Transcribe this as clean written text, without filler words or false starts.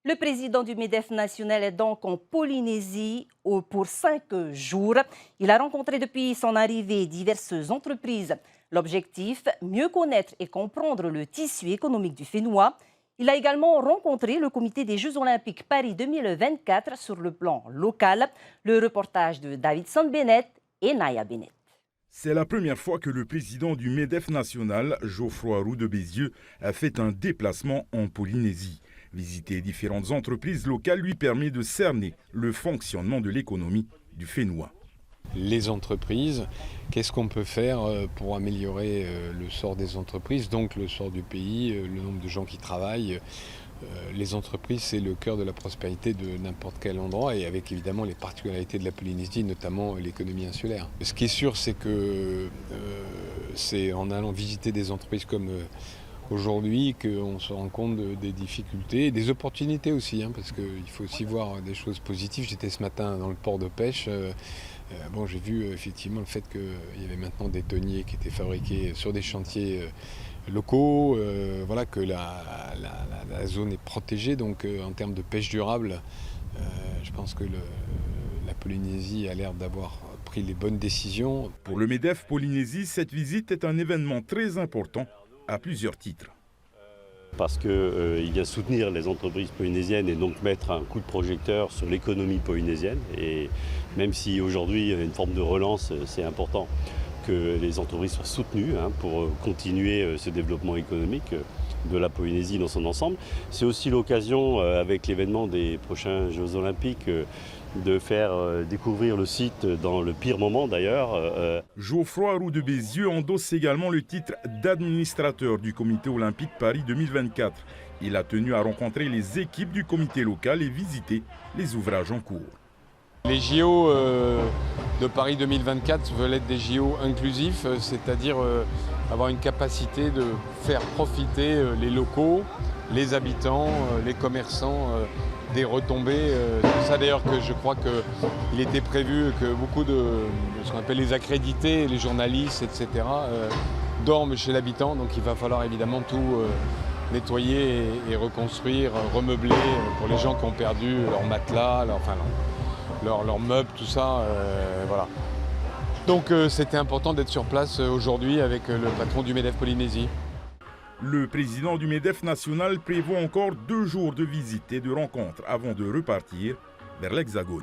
Le président du MEDEF national est donc en Polynésie pour 5 jours. Il a rencontré depuis son arrivée diverses entreprises. L'objectif, mieux connaître et comprendre le tissu économique du Fénois. Il a également rencontré le comité des Jeux olympiques Paris 2024 sur le plan local. Le reportage de David Bennett et Naya Bennett. C'est la première fois que le président du MEDEF national, Geoffroy Roux de Bézieux, a fait un déplacement en Polynésie. Visiter différentes entreprises locales lui permet de cerner le fonctionnement de l'économie du Fénois. Les entreprises, qu'est-ce qu'on peut faire pour améliorer le sort des entreprises, donc le sort du pays, le nombre de gens qui travaillent. Les entreprises, c'est le cœur de la prospérité de n'importe quel endroit et avec évidemment les particularités de la Polynésie, notamment l'économie insulaire. Ce qui est sûr, c'est que c'est en allant visiter des entreprises comme aujourd'hui qu'on se rend compte des difficultés et des opportunités aussi, parce qu'il faut aussi voir des choses positives. J'étais ce matin dans le port de pêche. J'ai vu effectivement le fait qu'il y avait maintenant des thoniers qui étaient fabriqués sur des chantiers locaux, que la zone est protégée, donc en termes de pêche durable, je pense que la Polynésie a l'air d'avoir pris les bonnes décisions. Pour le MEDEF Polynésie, cette visite est un événement très important à plusieurs titres. Parce qu'il vient soutenir les entreprises polynésiennes et donc mettre un coup de projecteur sur l'économie polynésienne. Et même si aujourd'hui il y a une forme de relance, c'est important que les entreprises soient soutenues pour continuer ce développement économique de la Polynésie dans son ensemble. C'est aussi l'occasion, avec l'événement des prochains Jeux olympiques, de faire découvrir le site dans le pire moment d'ailleurs. Geoffroy Roux de Bézieux endosse également le titre d'administrateur du comité olympique Paris 2024. Il a tenu à rencontrer les équipes du comité local et visiter les ouvrages en cours. Les JO de Paris 2024 veulent être des JO inclusifs, c'est-à-dire avoir une capacité de faire profiter les locaux, les habitants, les commerçants des retombées. C'est pour ça d'ailleurs que je crois qu'il était prévu que beaucoup de ce qu'on appelle les accrédités, les journalistes, etc., dorment chez l'habitant. Donc il va falloir évidemment tout nettoyer et reconstruire, remeubler pour les gens qui ont perdu leur matelas, leurs meubles, tout ça. Voilà. Donc c'était important d'être sur place aujourd'hui avec le patron du MEDEF Polynésie. Le président du MEDEF national prévoit encore 2 jours de visite et de rencontres avant de repartir vers l'Hexagone.